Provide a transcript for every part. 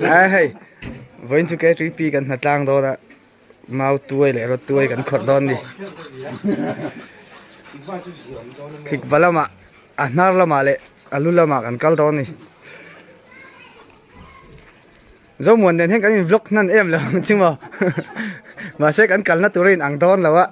Hey, với chú cái trip gần hạt lang đó là mau tuổi lại rồi tuổi gần khọt đòn đi. Kịch vào lắm à nar lắm lệ, alu lắm gần cal đòn đi. Dẫu muốn đến hết cái vlog nan em là chứ mà sẽ gần cal nó tuổi ăn đòn là vậy.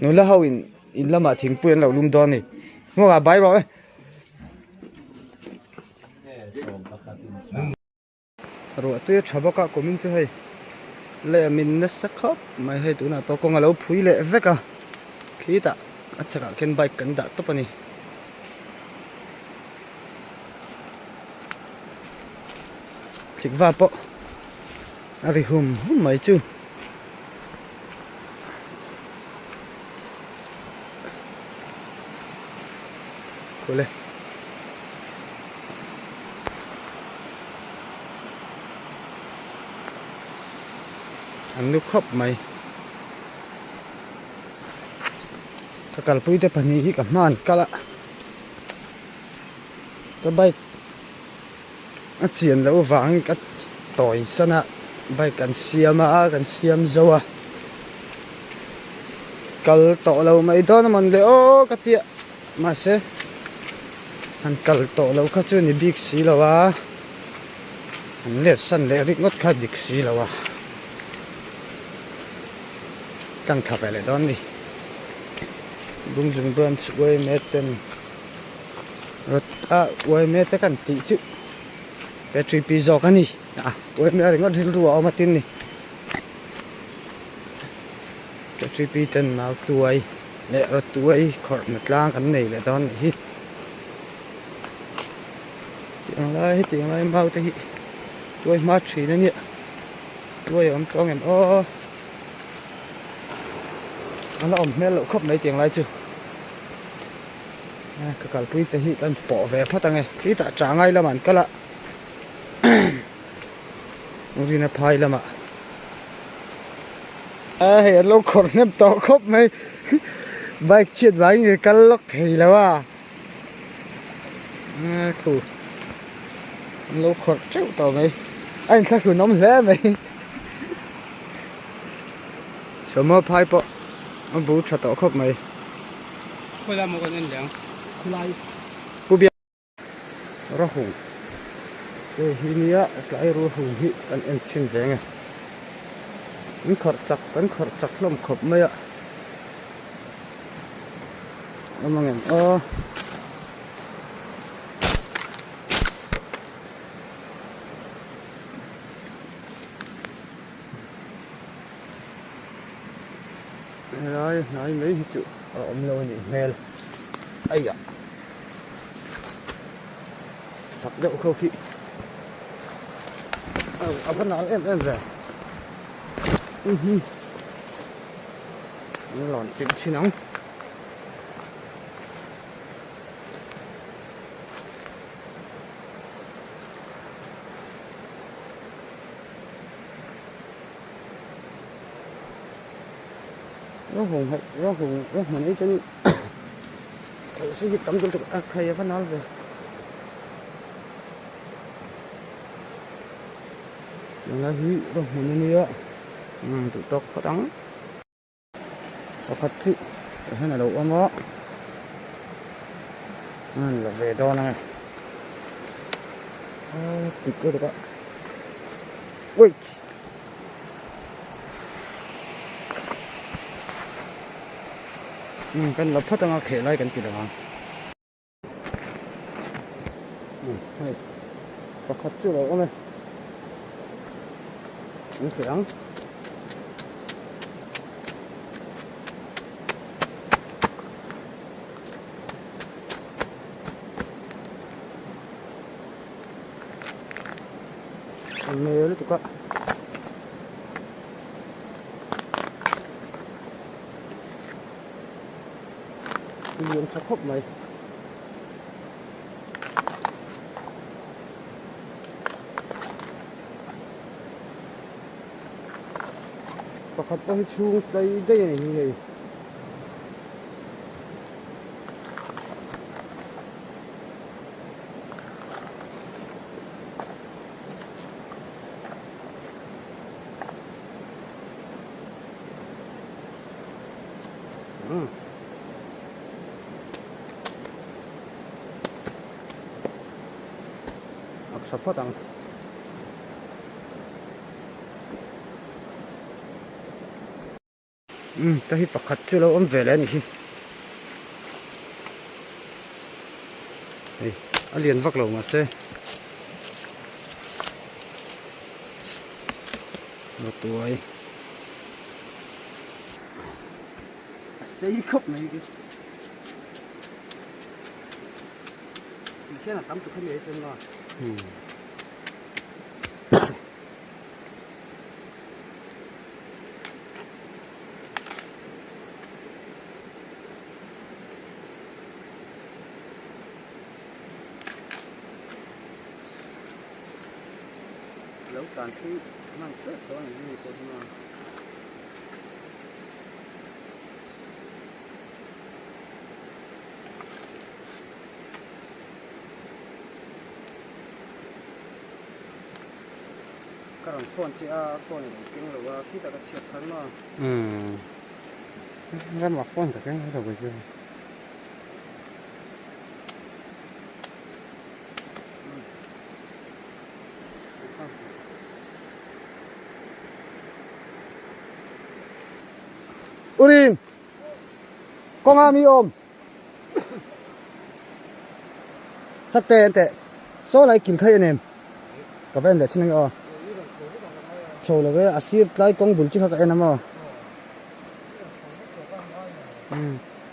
Nó là hậu in lắm thỉnh quyền là lùm đòn này, mua cả bài rồi. Rồi tôi chả bao cả của mình chứ hay, lẽ mình nó sắc khóc mà hay tụi nào bao con lâu phui lẽ vét à, khi ta, chắc là cái bike cần đã tốt này. Chỉ vào bộ, ari hum mấy chứ. Cool. Anh lúc khóc mày các cái bụi thế pani hi cảm ơn cả là cái bay anh chuyển lâu vàng cái tỏi sana bay cần xiêm dâu à cái tỏi lâu mấy đó nó mình để ô cái tiệt mà sẽ anh cái tỏi lâu cái chỗ này big xí lâu à anh để sân để rít ngót cái big xí lâu à tăng thập lại đó đi Bungzung Branch YT-Kut kan ti chu KTP zo kan ni tôi mới ring ngot ru ma tin ni KTP ten mautuai le ro tuai khawrh na tlang kan nei le don hi tiang lai mau te hi tuai ma thri na ni tuai om tong em o anh là mẹ lậu khóc mấy tiếng lại chứ cái cào pui thì anh bỏ về phát tăng này khi ta trả ngay là màn cái lạ nó gì nó phai là mà hệ lâu khổ ném to khóc mấy bike chết bánh thì cắt lóc thì là wa cool lâu khổ chịu tao mấy anh sao cứ nóng lẽ mấy sợ mơ phai bỏ anh bố chặt tao khóc mày khôi ra một con nhân dạng lại bố biết ra hùng cái ania cái ra hùng hi anh em xin về nghe anh khọt chặt lắm khóc mày ạ ông em rồi nói mấy chữ ông lâu nhỉ mel ấy à sắp đậu khâu khí vẫn nói em về lòn chịu chi nóng nó hùng mình ấy cho nên sẽ dịch tấm cho khay vẫn nói về là hí đó mình như vậy tụi tóc phát đắng có phát thị hay là đậu ăn đó là về đo này tịch cơ được ạ ui cái lập phát tăng khể lại cái gì đó có phát chưa đâu này anh khẻng anh mê đấy tụi các đi sắc khóc mày pakhat pa hi chung tlai dei ani hei support ang tahi pakhat chu lo om vele ani hi ei alian vak lo ma se mautuai sei khop này kì xe là tắm tụi không để chân rồi lâu tàn thứ mang chết đó là gì cô mà cái phone chị phone này kinh rồi khi ta có chụp thắng mà ra mặc phone cả cái đầu bây giờ Urin con ami ôm sắc tệ tệ số lại kiếm khay anh em có vẻ để xin anh châu là cái asir lại con bún chiếc cái em mà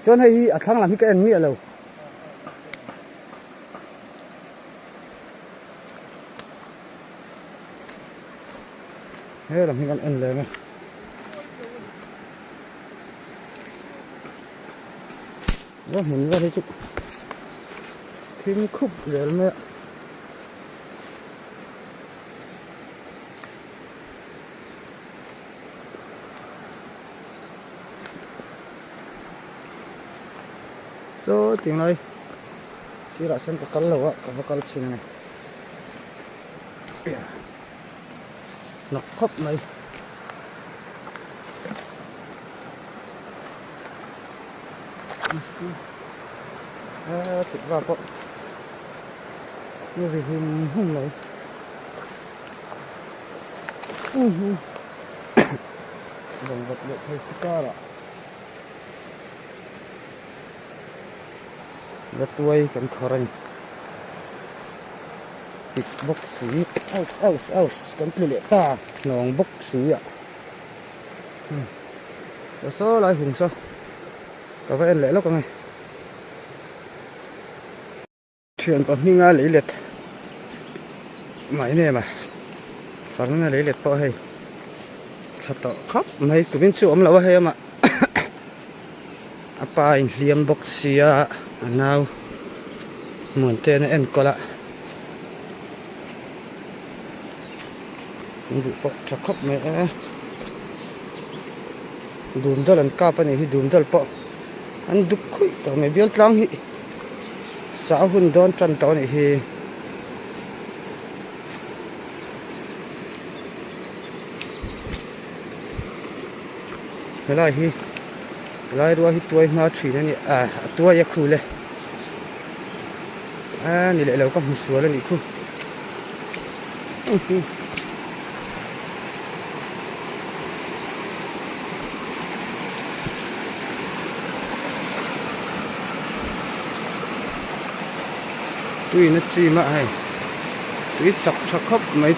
cho nên ở thang làm cái em nghĩa lâu thế làm cái em lên này đó mình ra đây chút thêm khúc để mẹ số tiếng này xí lại xem có cắn lẩu á có cắn chín này nó khóc này thực ra có như vậy hình hung này động vật liệu thay ca rồi rất tuổi cầm khawrh tịch bốc xí aus cầm lệ ta nòng bốc xí ạ rồi số lại hùng sao có vẻ lẽ lắm con này chuyện của mình lấy liệt máy này mà phẳng lấy liệt to hay thật to khóc mấy tụi mình chịu ấm lâu hay mà apa in liam box sia nào muốn tên en có lại đủ bọc chắc khóc mẹ đùm đó lần cáp này thì đùm đó bọc anh đục khui tao mày biết lắm hi xã hun đón chân tao này thì lại hi lại rồi hi tuổi mà chuyện này tuổi ya khule này lại lâu có một số lần đi khu tuy nó chi mà hay tuy chọc khóc mấy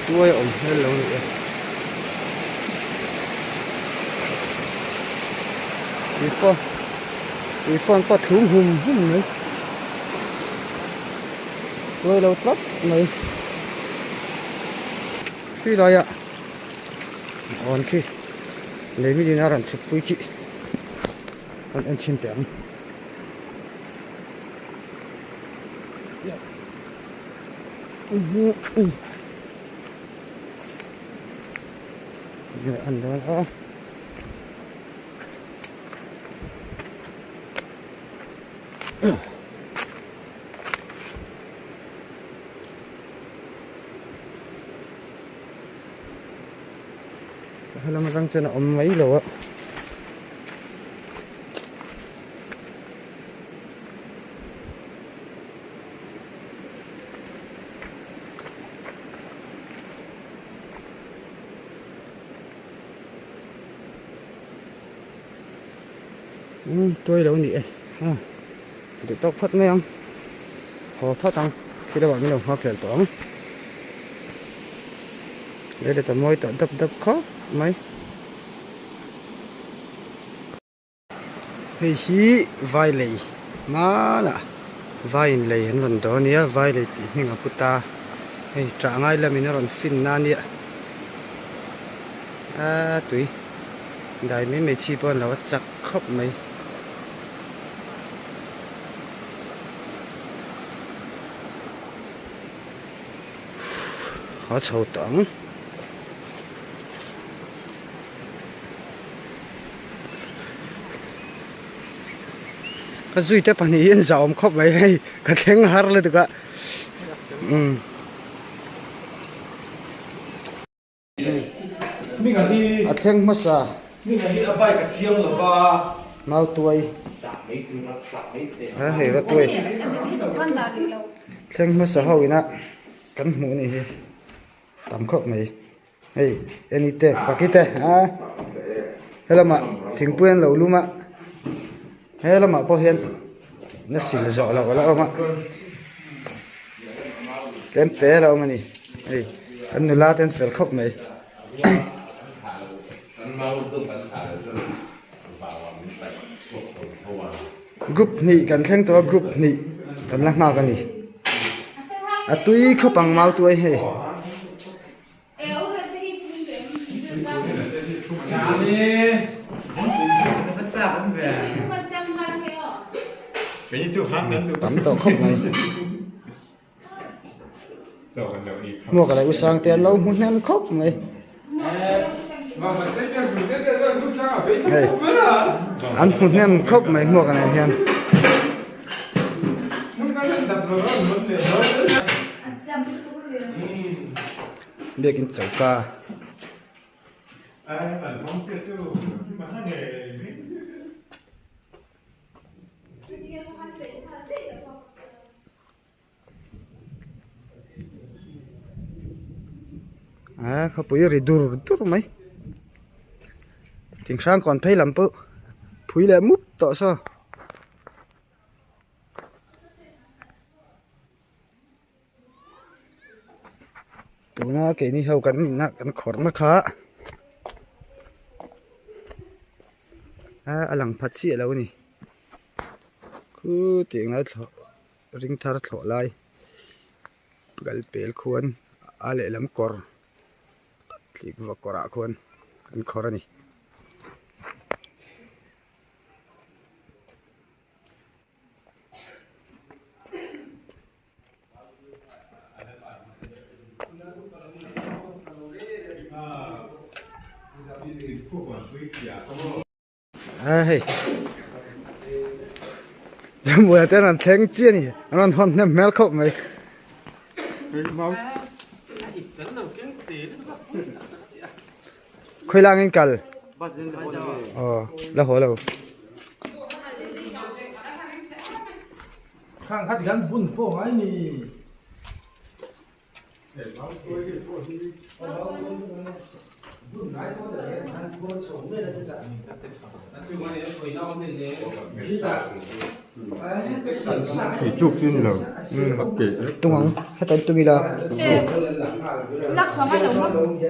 tôi ổn hơn lâu nữa vì con có thú hùm nữa tôi lâu lắm này khi đó ạ on khi lấy mi đi nào chụp bụi khi còn em xin tiền ăn đó hay là răng cho nó ấm mấy lỗ tôi đâu nhỉ để tóc phất mấy không họ thoát tăng khi đó bọn mình đồng hoa kẹo toán đây là tầm môi tận tập khó mấy hay hi vai lì má nè vai lì hắn vẫn đó nia vai lì thì mình ở puta hay trả ngay là mình còn fin na nia tụi đại mấy chi bọn là chắc khóc mấy họ sầu tưởng cái duy nhất bạn yên giàu khóc mấy hay cái tiếng hát lên được ạ tiếng mất sa mautuai hay rất tuổi tiếng mất sa hậu ina cắn mũi này tắm khóc mấy hey anite fakite hay là mà thỉnh quen lâu luôn mà hay là mà bao hiện nó xỉn rõ là gọi là ông ạ em té là ông này hey anh nula tên phải khóc mấy group nị cần xem to group nị cần lắc nào cần nị tuy không bằng mau tuổi hay tắm tàu không này mua cái này sang tiền lâu muốn ăn khóc này ăn muốn ăn khóc mày mua cái này thì ăn biết cái chậu ca không phải rồi dur mấy tiếng sang còn thấy làm bự phủi lại mút tọ sao tụi nó cái này hầu cắn khỏrh nó khá lằng phát xịa đâu nè cứ tiếng nói ring thar thọ lại gal pel khuôn lệ lắm cor click vào cora khuôn ăn khỏrh này hey giờ mùa tên là thèn chia nhỉ nó hòn nem mel khóc mày khơi lang anh cල් là hồ lâu khang khát gan bún phô ngay nì thì chụp phim là tung hóng hết tên tung đi đâu lắc vào mắt đúng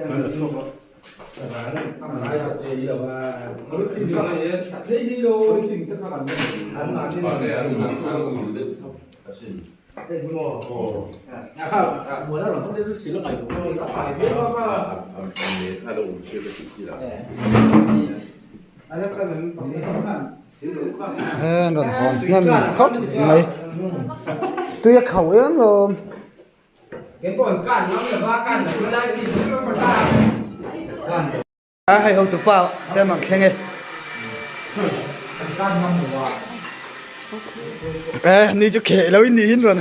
rồi hòn nghe mình khóc mày tôi khẩu em rồi hay không tụi bao tem mặc khen nghe ni cho kể lâu ni hin rồi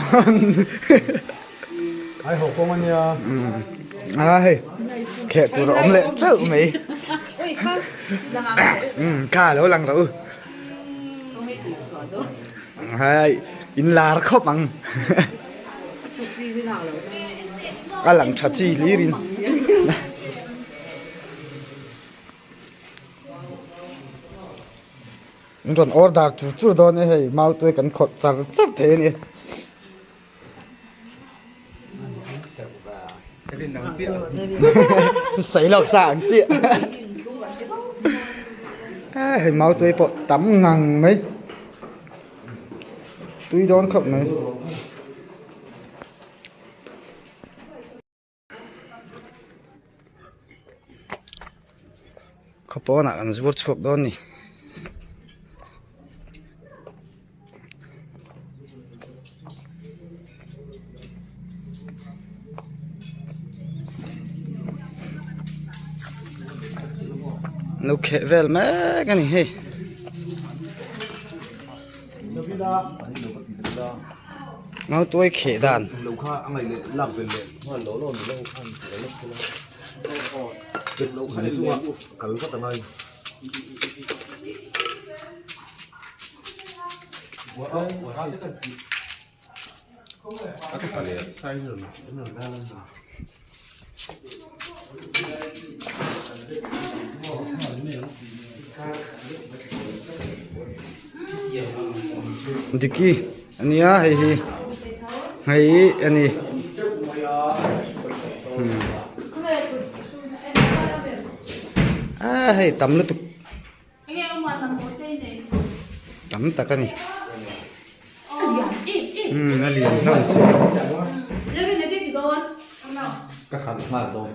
ai học công anh nha hay kể tụi nó lệ rượu mày cả lâu lằng rồi hay in là khóc bằng lằng chặt chi lý rin rồi order chú đó này hay mau tôi cần khót sẵn thế này sấy lọc sảng chị hay mau tôi bỏ tắm ngằng mấy tôi đón khóc này khóc bỏ nè anh giúp chụp đó nè nó khẽ vel mấy cái này hey mau tôi khẽ đàn lâu khá anh này làm về lệ mà lỗ lồn lâu khăn việc lâu khăn xuống ạ cả phát tầm này cái này sai rồi nó ra lên rồi Diki, ania hay anih. Hay tắm nó tục. Tắm ta cái này. Nó liền nó. các khán giả rồi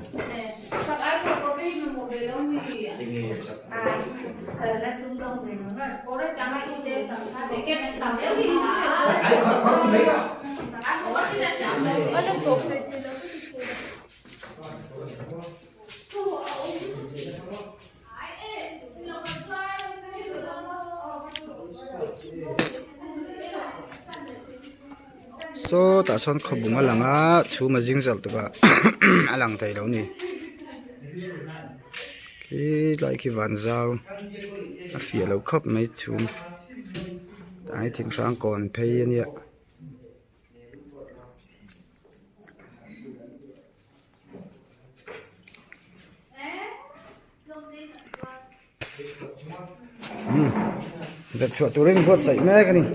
so ta son khobung alanga chuma jingzal tuka alang thei lo ni ki lai ki van zau a fia lo khop mai chum tai thing sang kon phei ania giật chuột tôi lên vuốt sậy mẹ cái này